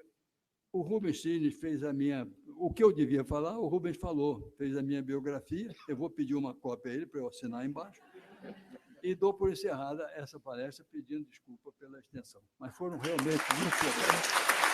B: o Rubens Cines fez a minha... O que eu devia falar, o Rubens falou, fez a minha biografia. Eu vou pedir uma cópia a ele para eu assinar embaixo. E dou por encerrada essa palestra, pedindo desculpa pela extensão. Mas foram realmente muito legais.